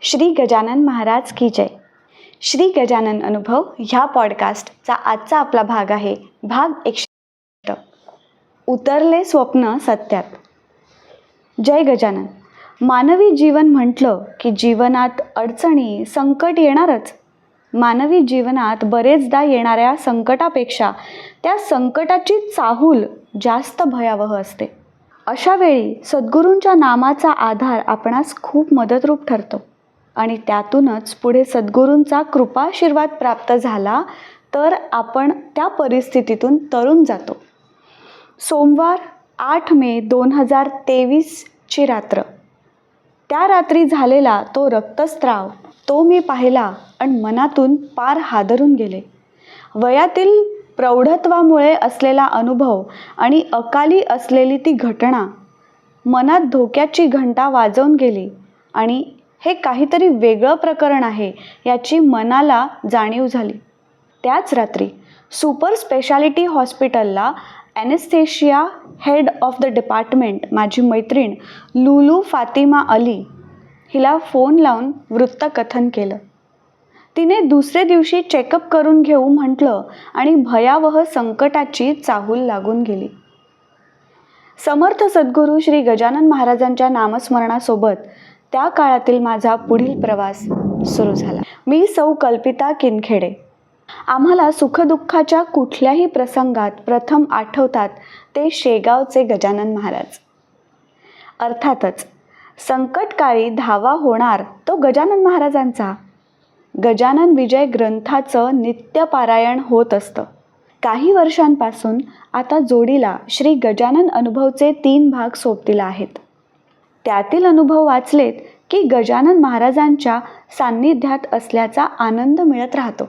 श्री गजानन महाराज की जय. श्री गजानन अनुभव ह्या पॉडकास्टचा आजचा आपला भाग आहे भाग 108. उतरले स्वप्न सत्यात. जय गजानन. मानवी जीवन म्हटलं की जीवनात अडचणी संकट येणारच. मानवी जीवनात बरेचदा येणाऱ्या संकटापेक्षा त्या संकटाची चाहूल जास्त भयावह असते. अशा वेळी सद्गुरूंच्या नामाचा आधार आपणास खूप मदतरूप ठरतो आणि त्यातूनच पुढे सद्गुरूंचा कृपाशीर्वाद प्राप्त झाला तर आपण त्या परिस्थितीतून तरून जातो. सोमवार 8 मे 2023ची रात्र. त्या रात्री झालेला तो रक्तस्राव तो मी पाहिला आणि मनातून पार हादरून गेले. वयातील प्रौढत्वामुळे असलेला अनुभव आणि अकाली असलेली ती घटना मनात धोक्याची घंटा वाजवून गेली आणि हे काहीतरी वेगळं प्रकरण आहे याची मनाला जाणीव झाली. त्याच रात्री सुपर स्पेशालिटी हॉस्पिटलला anaesthesia head of the department माझी मैत्रीण लुलू फातिमा अली हिला फोन लावून वृत्तकथन केलं. तिने दुसरे दिवशी चेकअप करून घेऊ म्हटलं आणि भयावह संकटाची चाहूल लागून गेली. समर्थ सद्गुरू श्री गजानन महाराजांच्या नामस्मरणासोबत त्या काळातील माझा पुढील प्रवास सुरू झाला. मी सौ कल्पिता किनखेडे. आम्हाला सुखदुःखाच्या कुठल्याही प्रसंगात प्रथम आठवतात ते शेगावचे गजानन महाराज. अर्थातच संकटकाळी धावा होणार तो गजानन महाराजांचा. गजानन विजय ग्रंथाचं नित्यपारायण होत असतं. काही वर्षांपासून आता जोडीला श्री गजानन अनुभवचे 3 भाग सोबतीला आहेत. त्यातील अनुभव वाचलेत की गजानन महाराजांच्या सान्निध्यात असल्याचा आनंद मिळत राहतो.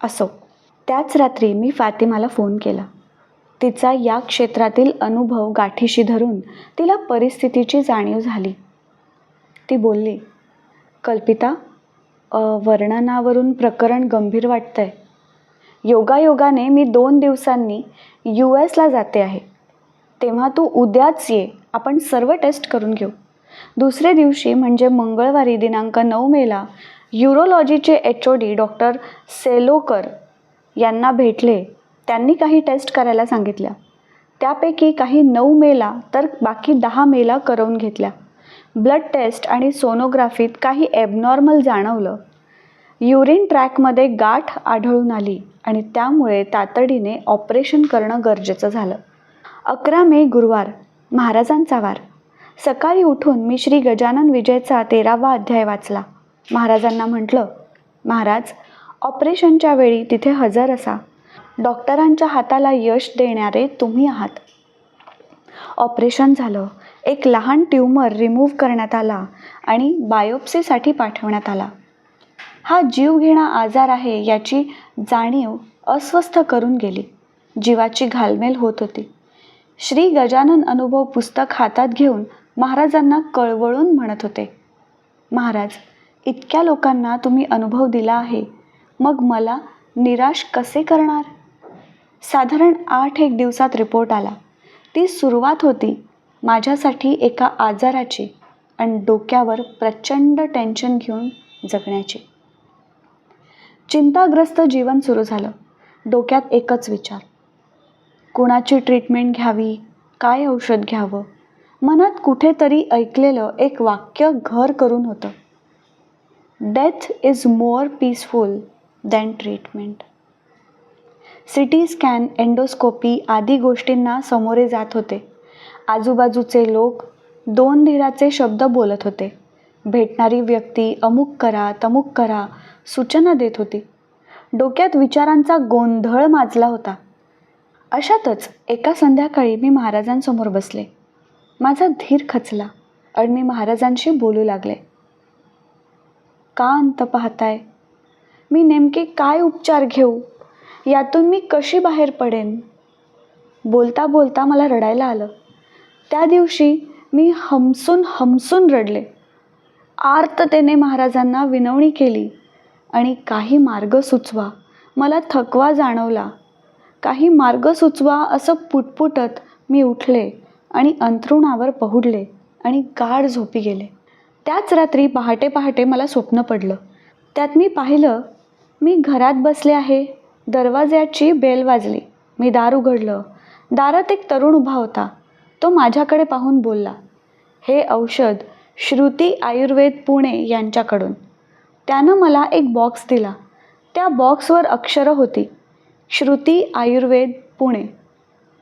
असो, त्याच रात्री मी फातिमाला फोन केला. तिचा या क्षेत्रातील अनुभव गाठीशी धरून तिला परिस्थितीची जाणीव झाली. ती बोलली, कल्पिता, वर्णनावरून प्रकरण गंभीर वाटतंय. योगायोगाने मी 2 दिवसांनी US जाते आहे. तेव्हा तू उद्याच ये, आपण सर्व टेस्ट करून घेऊ. दुसरे दिवशी म्हणजे मंगळवारी दिनांक 9 मेला यूरोलॉजीचे HOD डॉक्टर सेलोकर यांना भेटले. त्यांनी काही टेस्ट करायला सांगितल्या. त्यापैकी काही 9 मेला तर बाकी 10 मेला करवून घेतल्या. ब्लड टेस्ट आणि सोनोग्राफीत काही ॲबनॉर्मल जाणवलं. युरिन ट्रॅकमध्ये गाठ आढळून आली आणि त्यामुळे तातडीने ऑपरेशन करणं गरजेचं झालं. 11 मे गुरुवार, महाराजांचा वार. सकाळी उठून मी श्री गजानन विजयचा 13वा अध्याय वाचला. महाराजांना म्हटलं, महाराज, ऑपरेशनच्या वेळी तिथे हजर असा. डॉक्टरांच्या हाताला यश देणारे तुम्ही आहात. ऑपरेशन झालं. एक लहान ट्यूमर रिमूव्ह करण्यात आला आणि बायोप्सीसाठी पाठवण्यात आला. हा जीवघेणा आजार आहे याची जाणीव अस्वस्थ करून गेली. जीवाची घालमेल होत होती. श्री गजानन अनुभव पुस्तक हातात घेऊन महाराजांना कळवळून म्हणत होते, महाराज, इतक्या लोकांना तुम्ही अनुभव दिला आहे, मग मला निराश कसे करणार? साधारण 8 दिवसात रिपोर्ट आला. ती सुरुवात होती माझ्यासाठी एका आजाराची आणि डोक्यावर प्रचंड टेन्शन घेऊन जगण्याची. चिंताग्रस्त जीवन सुरू झालं. डोक्यात एकच विचार, कुणाची ट्रीटमेंट घ्यावी, काय औषध घ्यावं. मनात कुठेतरी ऐकलेलं एक वाक्य घर करून होतं, death is more peaceful than treatment. CT scan, endoscopy आदी गोष्टींना सामोरे जात होते. आजूबाजूचे लोक 2 धीराचे शब्द बोलत होते. भेटणारी व्यक्ती अमुक करा, तमुक करा सूचना देत होती. डोक्यात विचारांचा गोंधळ माजला होता. अशातच एका संध्याकाळी मी महाराजांसमोर बसले. माझा धीर खचला आणि मी महाराजांशी बोलू लागले. का अंत पाहताय? मी नेमके काय उपचार घेऊ? यातून मी कशी बाहेर पडेन? बोलता बोलता मला रडायला आलं. त्या दिवशी मी हमसून रडले. आर्ततेने महाराजांना विनवणी केली आणि काही मार्ग सुचवा, मला थकवा जाणवला, काही मार्ग सुचवा असं पुटपुटत मी उठले आणि अंथरुणावर पहुडले आणि गाढ झोपी गेले. त्याच रात्री पहाटे पहाटे मला स्वप्न पडलं. त्यात मी पाहिलं, मी घरात बसले आहे. दरवाजाची बेल वाजली. मी दार उघडलं. दारात एक तरुण उभा होता. तो माझ्याकडे पाहून बोलला, "हे औषध श्रुती आयुर्वेद पुणे यांच्याकडून." त्यानं मला एक बॉक्स दिला. त्या बॉक्सवर अक्षरं होती, श्रुती आयुर्वेद पुणे.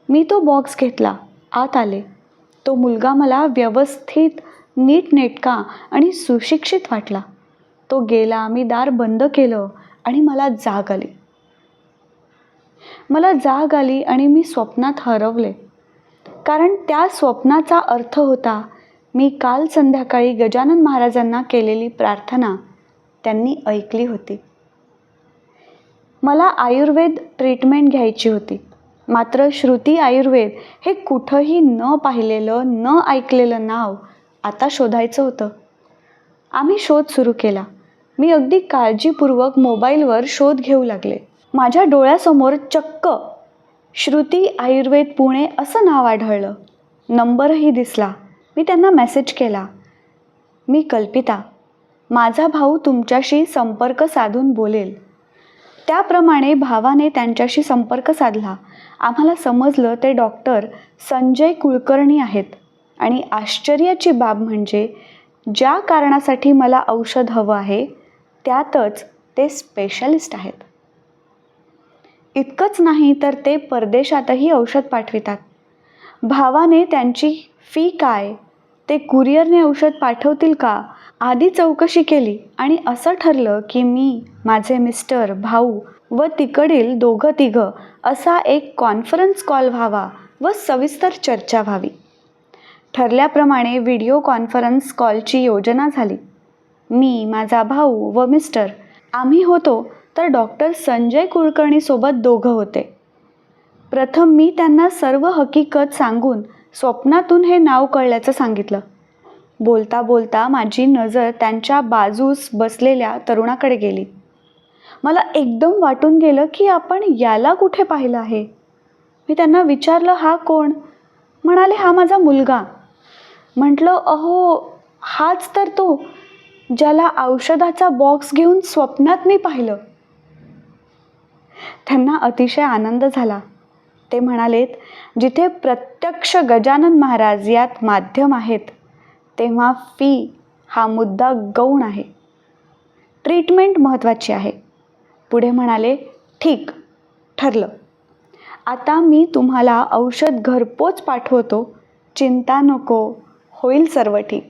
मी तो बॉक्स घेतला. आत आले. तो मुलगा मला व्यवस्थित, नीटनेटका आणि सुशिक्षित वाटला. तो गेला. मी दार बंद केलं आणि मला जाग आली आणि मी स्वप्नात हरवले. कारण त्या स्वप्नाचा अर्थ होता, मी काल संध्याकाळी गजानन महाराजांना केलेली प्रार्थना त्यांनी ऐकली होती. मला आयुर्वेद ट्रीटमेंट घ्यायची होती. मात्र श्रुती आयुर्वेद हे कुठंही न पाहिलेलं, न ऐकलेलं नाव आता शोधायचं होतं. आम्ही शोध सुरू केला. मी अगदी काळजीपूर्वक मोबाईलवर शोध घेऊ लागले. माझ्या डोळ्यासमोर चक्क श्रुती आयुर्वेद पुणे असं नाव आढळलं. नंबरही दिसला. मी त्यांना मेसेज केला, "मी कल्पिता. माझा भाऊ तुमच्याशी संपर्क साधून बोलेल." त्याप्रमाणे भावाने त्यांच्याशी संपर्क साधला. आम्हाला समजलं ते डॉक्टर संजय कुलकर्णी आहेत आणि आश्चर्याची बाब म्हणजे ज्या कारणासाठी मला औषध हवं आहे त्यातच ते स्पेशलिस्ट आहेत. इतकंच नाही तर ते परदेशातही औषध पाठवितात. भावाने त्यांची फी काय, ते कुरिअरने औषध पाठवतील का आदी चौकशी केली आणि असं ठरलं की मी, माझे मिस्टर, भाऊ व तिकडील दोघं तिघं असा एक कॉन्फरन्स कॉल व्हावा व सविस्तर चर्चा व्हावी. ठरल्याप्रमाणे व्हिडिओ कॉन्फरन्स कॉलची योजना झाली. मी, माझा भाऊ व मिस्टर आम्ही होतो, तर डॉक्टर संजय कुलकर्णीसोबत दोघं होते. प्रथम मी त्यांना सर्व हकीकत सांगून स्वप्नातून हे नाव कळल्याचं सांगितलं. बोलता बोलता माझी नजर त्यांच्या बाजूस बसलेल्या तरुणाकडे गेली. मला एकदम वाटून गेलं की आपण याला कुठे पाहिलं आहे. मी त्यांना विचारलं, "हा कोण?" म्हणाले, "हा माझा मुलगा." म्हटलं, "अहो, हाच तर तो ज्याला औषधाचा बॉक्स घेऊन स्वप्नात मी पाहिलं." त्यांना अतिशय आनंद झाला. ते म्हणालेत, "जिथे प्रत्यक्ष गजानन महाराज यात माध्यम आहेत, तेव्हा फी हा मुद्दा गौण आहे. ट्रीटमेंट महत्त्वाची आहे." पुढे म्हणाले, "ठीक, ठरलं. आता मी तुम्हाला औषध घरपोच पाठवतो. चिंता नको, होईल सर्व ठीक."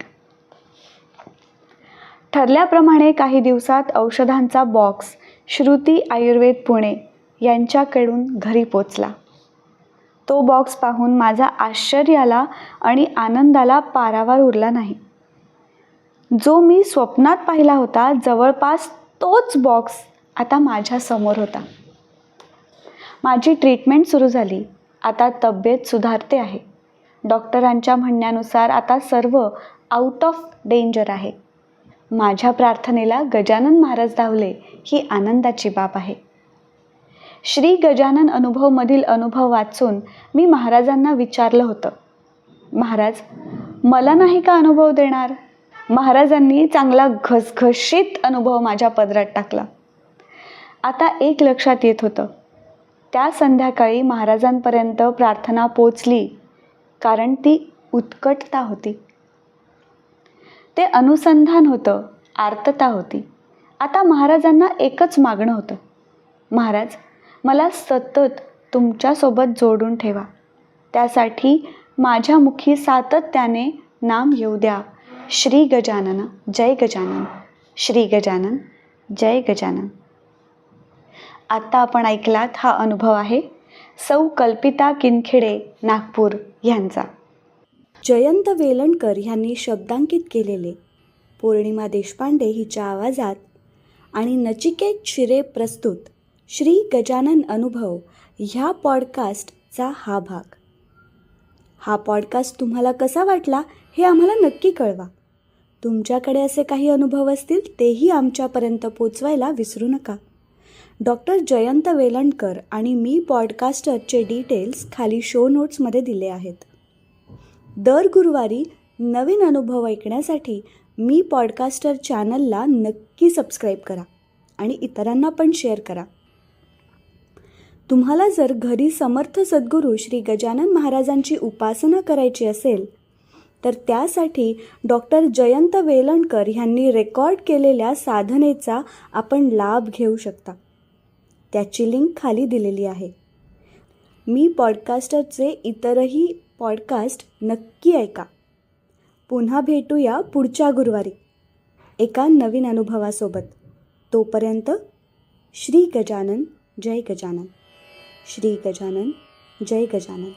ठरल्याप्रमाणे काही दिवसात औषधांचा बॉक्स श्रुती आयुर्वेद पुणे यांच्याकडून घरी पोचला. तो बॉक्स पाहून माझा आश्चर्याला आणि आनंदाला पारावार उरला नाही. जो मी स्वप्नात पाहिला होता, जवळपास तोच बॉक्स आता माझ्या समोर होता. माझी ट्रीटमेंट सुरू झाली. आता तब्येत सुधारते आहे. डॉक्टरांच्या म्हणण्यानुसार आता सर्व आउट ऑफ डेंजर आहे. माझ्या प्रार्थनेला गजानन महाराज धावले ही आनंदाची बाब आहे. श्री गजानन अनुभवमधील अनुभव वाचून मी महाराजांना विचारलं होतं, "महाराज, मला नाही का अनुभव देणार?" महाराजांनी चांगला घसघशीत अनुभव माझ्या पदरात टाकला. आता एक लक्षात येत होतं, त्या संध्याकाळी महाराजांपर्यंत प्रार्थना पोचली कारण ती उत्कटता होती. ते अनुसंधान होतं, आर्तता होती. आता महाराजांना एकच मागणं होतं, "महाराज, मला सतत तुमच्यासोबत जोडून ठेवा. त्यासाठी माझ्या मुखी सातत्याने नाम येऊ द्या, श्री गजानन, जय गजानन, श्री गजानन, जय गजानन." आत्ता आपण ऐकलात हा अनुभव आहे सौ कल्पिता किनखेडे, नागपूर यांचा. जयंत वेलणकर यांनी शब्दांकित केलेले, पौर्णिमा देशपांडे हिच्या आवाजात आणि नचिकेत शिरे प्रस्तुत श्री गजानन अनुभव ह्या पॉडकास्टचा हा भाग. हा पॉडकास्ट तुम्हाला कसा वाटला हे आम्हाला नक्की कळवा. तुमच्याकडे असे काही अनुभव असतील तेही आमच्यापर्यंत पोचवायला विसरू नका. डॉक्टर जयंत वेलणकर आणि मी पॉडकास्टरचे डिटेल्स खाली शो नोट्समध्ये दिले आहेत. दर गुरुवारी नवीन अनुभव ऐकण्यासाठी मी पॉडकास्टर चॅनलला नक्की सबस्क्राईब करा आणि इतरांना पण शेअर करा. तुम्हाला जर घरी समर्थ सद्गुरू श्री गजानन महाराजांची उपासना करायची असेल तर त्यासाठी डॉक्टर जयंत वेलणकर ह्यांनी रेकॉर्ड केलेल्या साधनेचा आपण लाभ घेऊ शकता. त्याची लिंक खाली दिलेली आहे. मी पॉडकास्टरचे इतरही पॉडकास्ट नक्की ऐका. पुन्हा भेटूया पुढच्या गुरुवारी एका नवीन अनुभवासोबत. तोपर्यंत श्री गजानन जय गजानन. श्री गजानन जय गजानन.